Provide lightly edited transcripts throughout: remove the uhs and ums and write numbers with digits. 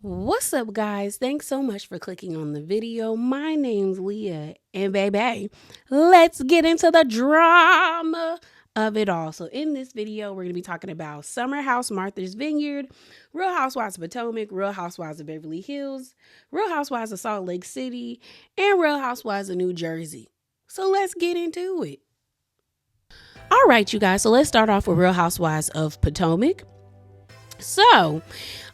What's up, guys? Thanks so much for clicking on the video. My name's Leah, and baby, let's get into the drama of it all. So in this video, we're going to be talking about Summerhouse Martha's Vineyard, Real Housewives of Potomac, Real Housewives of Beverly Hills, Real Housewives of Salt Lake City, and Real Housewives of New Jersey. So let's get into it. All right, you guys, so let's start off with Real Housewives of Potomac. So,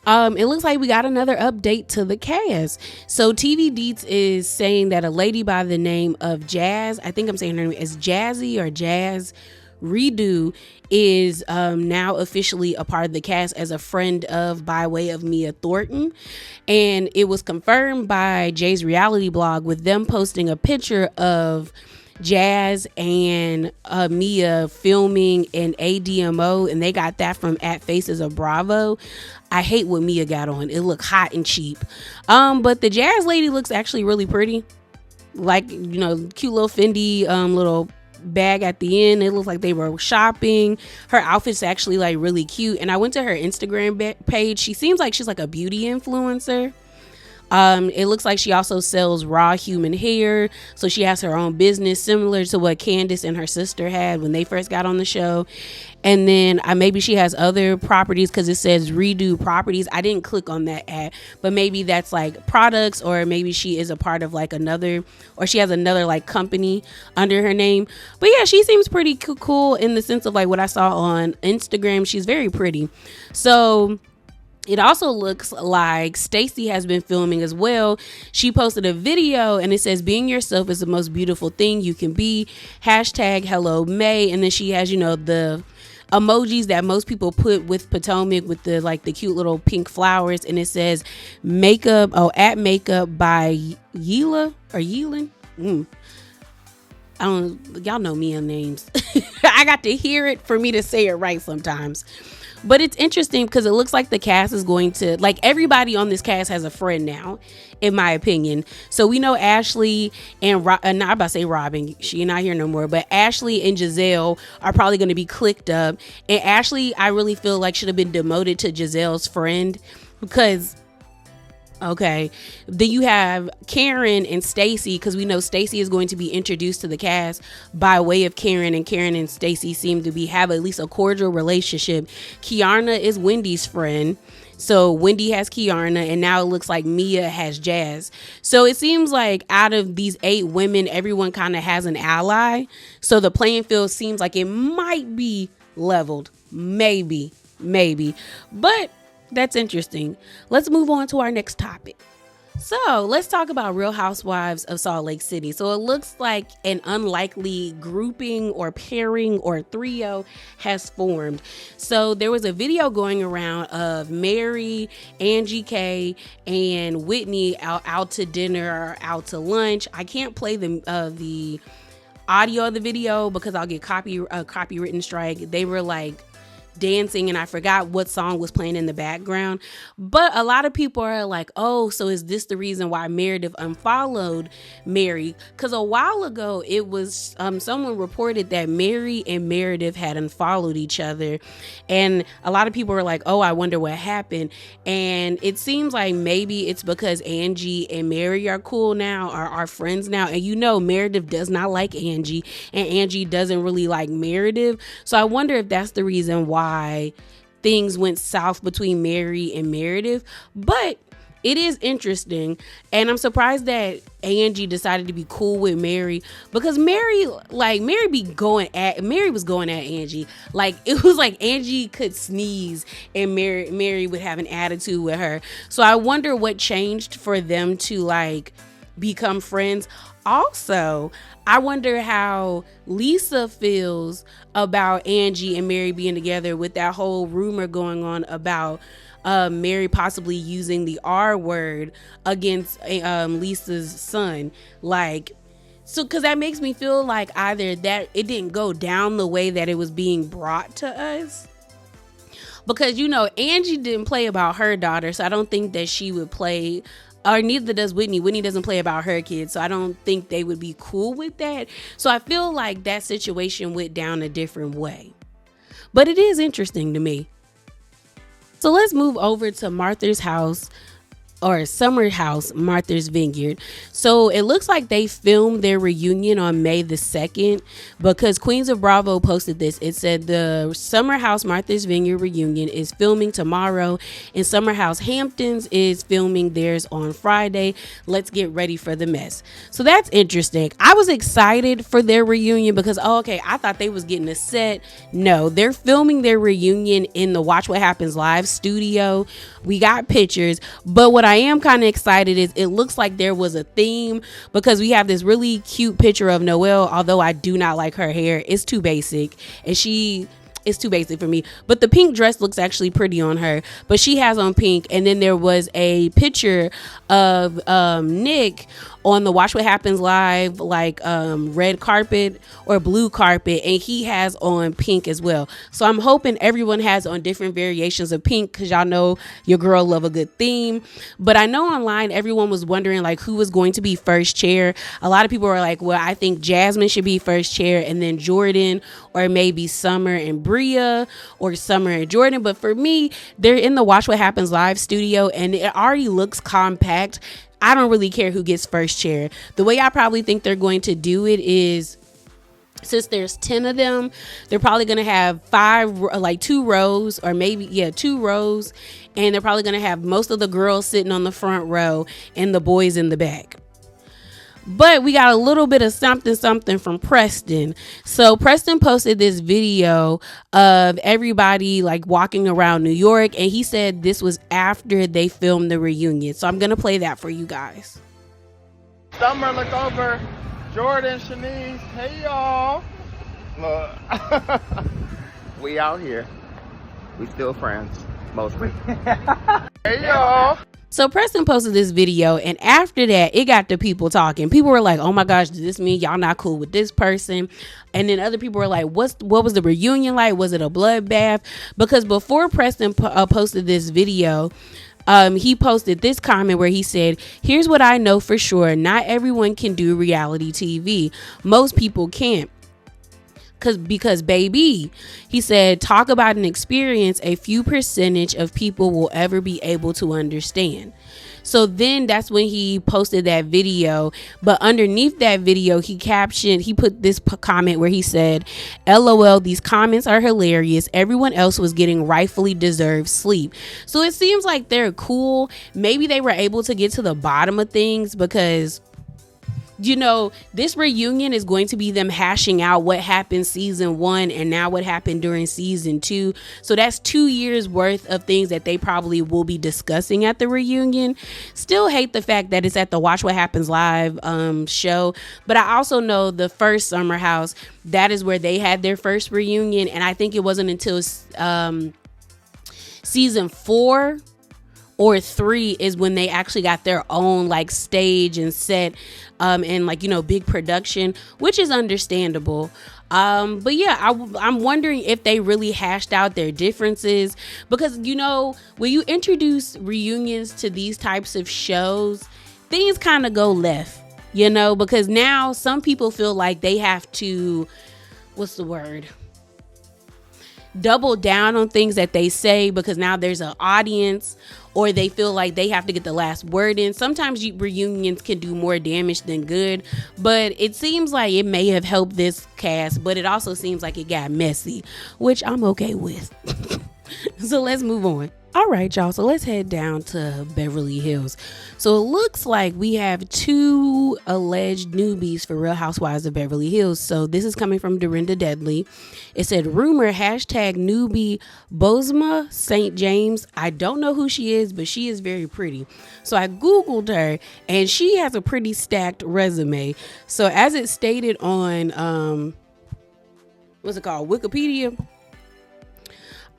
it looks like we got another update to the cast. So TV Deets is saying that a lady by the name of Jazz, I think I'm saying her name is Jazzy or Jazz Redo, is now officially a part of the cast as a friend of by way of Mia Thornton. And it was confirmed by Jay's reality blog with them posting a picture of Jazz and Mia filming an ADMO, and they got that from @Faces of Bravo. I hate what Mia got on. It looked hot and cheap. But the Jazz lady looks actually really pretty. Like, you know, cute little Fendi little bag at the end. It looks like they were shopping. Her outfit's actually like really cute. And I went to her Instagram page. She seems like she's like a beauty influencer. It looks like she also sells raw human hair. So she has her own business similar to what Candace and her sister had when they first got on the show. And then maybe she has other properties because it says Redo Properties. I didn't click on that ad, but maybe that's like products, or maybe she is a part of like another, or she has another like company under her name. But yeah, she seems pretty cool in the sense of like what I saw on Instagram. She's very pretty. So it also looks like Stacey has been filming as well. She posted a video and it says, "Being yourself is the most beautiful thing you can be. #Hello May." And then she has, you know, the emojis that most people put with Potomac with the like the cute little pink flowers. And it says makeup, at makeup by Yela or Yelin. I don't, y'all know me on names. I got to hear it for me to say it right sometimes. But it's interesting because it looks like the cast is going to, like, everybody on this cast has a friend now, in my opinion. So we know Ashley and not about to say Robin, she not here no more, but Ashley and Giselle are probably going to be clicked up. And Ashley, I really feel like should have been demoted to Giselle's friend, because okay, then you have Karen and Stacey, because we know Stacey is going to be introduced to the cast by way of Karen, and Karen and Stacey seem to have at least a cordial relationship. Kiarna is Wendy's friend, so Wendy has Kiarna, and now it looks like Mia has Jazz. So it seems like out of these 8 women, everyone kind of has an ally. So the playing field seems like it might be leveled, maybe, but that's interesting. Let's move on to our next topic. So let's talk about Real Housewives of Salt Lake City. So it looks like an unlikely grouping or pairing or trio has formed. So there was a video going around of Mary, Angie K, and Whitney out to dinner or out to lunch. I can't play the audio of the video because I'll get copywritten strike. They were like dancing and I forgot what song was playing in the background, but a lot of people are like, oh, so is this the reason why Meredith unfollowed Mary? Because a while ago it was someone reported that Mary and Meredith had unfollowed each other, and a lot of people were like, oh, I wonder what happened. And it seems like maybe it's because Angie and Mary are cool now, or are friends now, and you know Meredith does not like Angie and Angie doesn't really like Meredith. So I wonder if that's the reason why things went south between Mary and Meredith. But it is interesting, and I'm surprised that Angie decided to be cool with Mary, because Mary was going at Angie. Like, it was like Angie could sneeze and Mary would have an attitude with her. So I wonder what changed for them to like become friends. Also, I wonder how Lisa feels about Angie and Mary being together, with that whole rumor going on about Mary possibly using the R word against Lisa's son. Like, so, because that makes me feel like either that it didn't go down the way that it was being brought to us. Because, you know, Angie didn't play about her daughter, so I don't think that she would play, or neither does Whitney. Whitney doesn't play about her kids, so I don't think they would be cool with that. So I feel like that situation went down a different way. But it is interesting to me. So let's move over to Martha's house. or Summerhouse Martha's Vineyard. So it looks like they filmed their reunion on May the 2nd, because Queens of Bravo posted this. It said the Summerhouse Martha's Vineyard reunion is filming tomorrow, and Summerhouse Hamptons is filming theirs on Friday. Let's get ready for the mess. So that's interesting. I was excited for their reunion because, I thought they was getting a set. No, they're filming their reunion in the Watch What Happens Live studio. We got pictures, but what I am kind of excited is it looks like there was a theme, because we have this really cute picture of Noelle, although I do not like her hair. It's too basic, and it's too basic for me, but the pink dress looks actually pretty on her, but she has on pink. And then there was a picture of Nick on the Watch What Happens Live, like red carpet or blue carpet, and he has on pink as well. So I'm hoping everyone has on different variations of pink, because y'all know your girl love a good theme. But I know online everyone was wondering like who was going to be first chair. A lot of people were like, well, I think Jasmine should be first chair, and then Jordan, or maybe Summer and Bria, or Summer and Jordan. But for me, they're in the Watch What Happens Live studio, and it already looks compact. I don't really care who gets first chair. The way I probably think they're going to do it is, since there's 10 of them, they're probably going to have 2 rows, or maybe 2 rows, and they're probably going to have most of the girls sitting on the front row and the boys in the back. But we got a little bit of something from Preston. So Preston posted this video of everybody like walking around New York, and he said this was after they filmed the reunion. So I'm going to play that for you guys. Summer, look over. Jordan, Shanice, hey y'all. Look. We out here. We still friends, mostly. Hey y'all. So Preston posted this video, and after that, it got the people talking. People were like, oh my gosh, does this mean y'all not cool with this person? And then other people were like, what was the reunion like? Was it a bloodbath? Because before Preston posted this video, he posted this comment where he said, here's what I know for sure. Not everyone can do reality TV. Most people can't. Because baby, he said, talk about an experience a few percentage of people will ever be able to understand. So then that's when he posted that video. But underneath that video, he put this comment where he said, LOL, these comments are hilarious. Everyone else was getting rightfully deserved sleep. So it seems like they're cool. Maybe they were able to get to the bottom of things, because this reunion is going to be them hashing out what happened season 1 and now what happened during season 2. So that's 2 years worth of things that they probably will be discussing at the reunion. Still hate the fact that it's at the Watch What Happens Live show. But I also know the first Summerhouse, that is where they had their first reunion. And I think it wasn't until season 4 or 3 is when they actually got their own like stage and set and big production, which is understandable. But yeah, I'm wondering if they really hashed out their differences, because when you introduce reunions to these types of shows, things kind of go left, because now some people feel like they have to, double down on things that they say, because now there's an audience, or they feel like they have to get the last word in. Sometimes reunions can do more damage than good, but it seems like it may have helped this cast, but it also seems like it got messy, which I'm okay with. So let's move on. All right, y'all. So let's head down to Beverly Hills. So it looks like we have 2 alleged newbies for Real Housewives of Beverly Hills. So this is coming from Dorinda Deadly. It said, rumor #newbie Bosma St. James. I don't know who she is, but she is very pretty. So I Googled her, and she has a pretty stacked resume. So as it stated on, Wikipedia,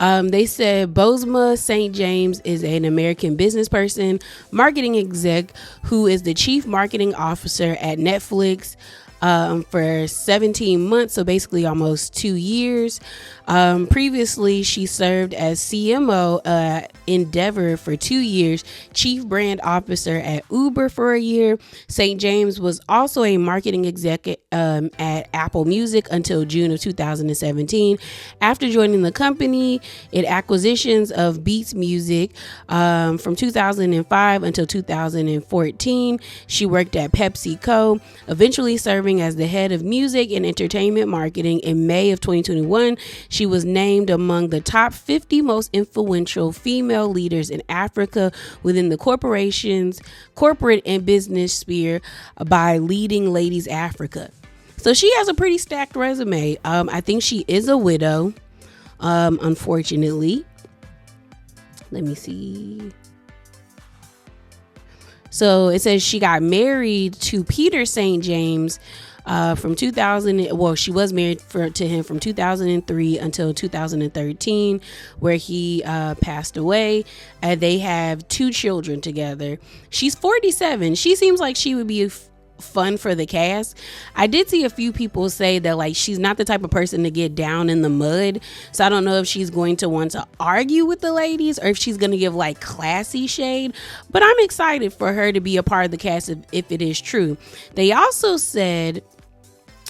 they said Bosma St. James is an American business person, marketing exec, who is the chief marketing officer at Netflix. for 17 months, so basically almost 2 years. Previously, she served as CMO Endeavor for 2 years, Chief Brand Officer at Uber for a year. St. James was also a marketing executive at Apple Music until June of 2017. After joining the company, it acquisitions of Beats Music from 2005 until 2014. She worked at PepsiCo, eventually serving as the head of music and entertainment marketing. In May of 2021, she was named among the top 50 most influential female leaders in Africa within the corporate and business sphere by Leading Ladies Africa. So she has a pretty stacked resume. I think she is a widow, unfortunately. Let me see. So it says she got married to Peter St. James from 2000. Well, she was married to him from 2003 until 2013, where he passed away. They have 2 children together. She's 47. She seems like she would be fun for the cast. I did see a few people say that like she's not the type of person to get down in the mud, so I don't know if she's going to want to argue with the ladies or if she's going to give like classy shade, but I'm excited for her to be a part of the cast if it is true. They also said,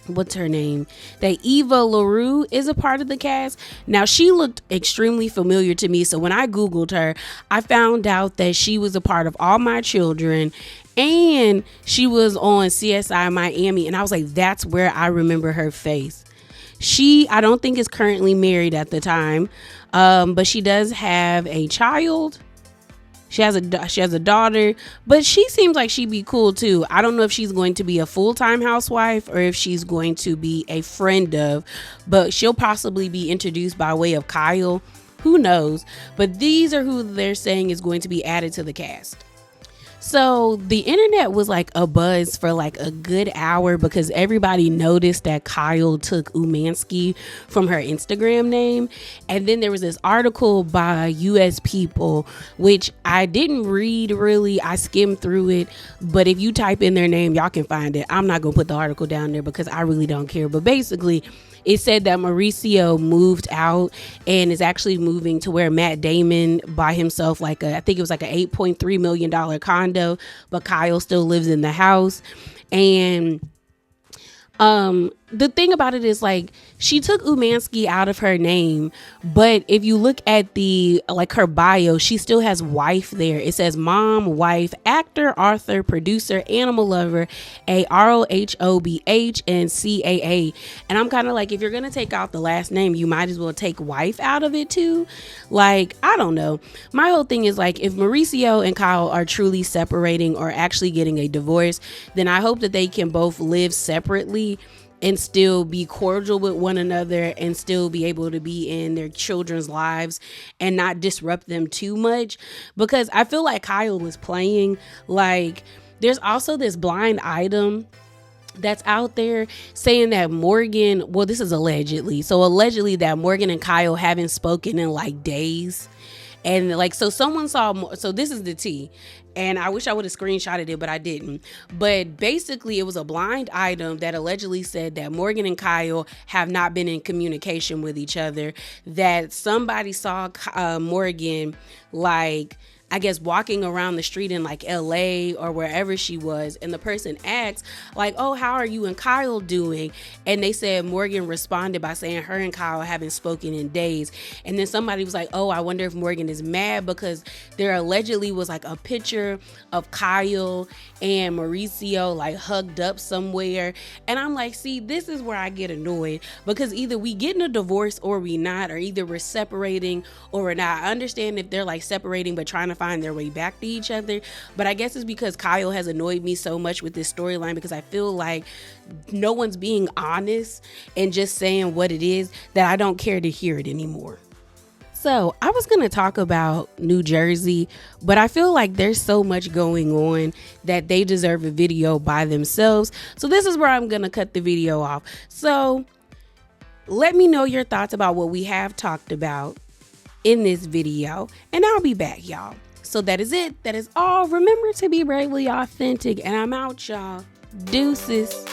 what's her name, that Eva LaRue is a part of the cast. Now, she looked extremely familiar to me, so when I googled her, I found out that she was a part of All My Children and she was on CSI Miami, and I was like, that's where I remember her face. She, I don't think, is currently married at the time, but she does have a child. She has a daughter, but she seems like she'd be cool too. I don't know if she's going to be a full-time housewife or if she's going to be a friend of, but she'll possibly be introduced by way of Kyle. Who knows? But these are who they're saying is going to be added to the cast. So the internet was like a buzz for like a good hour because everybody noticed that Kyle took Umansky from her Instagram name. And then there was this article by US People, which I didn't read really. I skimmed through it. But if you type in their name, y'all can find it. I'm not going to put the article down there because I really don't care. But basically, it said that Mauricio moved out and is actually moving to where Matt Damon by himself, I think it was like a $8.3 million condo, but Kyle still lives in the house. And the thing about it is like she took Umansky out of her name, but if you look at the her bio, she still has wife there. It says mom, wife, actor, author, producer, animal lover, a RHOBH and CAA. And I'm kind of like, if you're gonna take out the last name, you might as well take wife out of it too. Like, I don't know. My whole thing is like, if Mauricio and Kyle are truly separating or actually getting a divorce, then I hope that they can both live separately and still be cordial with one another and still be able to be in their children's lives and not disrupt them too much. Because I feel like Kyle was playing. Like, there's also this blind item that's out there saying that Morgan, well, this is allegedly. So allegedly that Morgan and Kyle haven't spoken in like days. And like, so someone saw, so this is the tea. And I wish I would have screenshotted it, but I didn't. But basically, it was a blind item that allegedly said that Morgan and Kyle have not been in communication with each other. That somebody saw Morgan, like, I guess, walking around the street in like LA or wherever she was. And the person asked, like, oh, how are you and Kyle doing? And they said Morgan responded by saying her and Kyle haven't spoken in days. And then somebody was like, oh, I wonder if Morgan is mad because there allegedly was like a picture of Kyle and Mauricio like hugged up somewhere. And I'm like, see, this is where I get annoyed because either we getting a divorce or we not, or either we're separating or we're not. I understand if they're like separating but trying to find their way back to each other, but I guess it's because Kyle has annoyed me so much with this storyline because I feel like no one's being honest and just saying what it is that I don't care to hear it anymore. So I was going to talk about New Jersey, but I feel like there's so much going on that they deserve a video by themselves. So this is where I'm going to cut the video off. So let me know your thoughts about what we have talked about in this video, and I'll be back, y'all. So that is it. That is all. Remember to be bravely authentic, and I'm out, y'all. Deuces.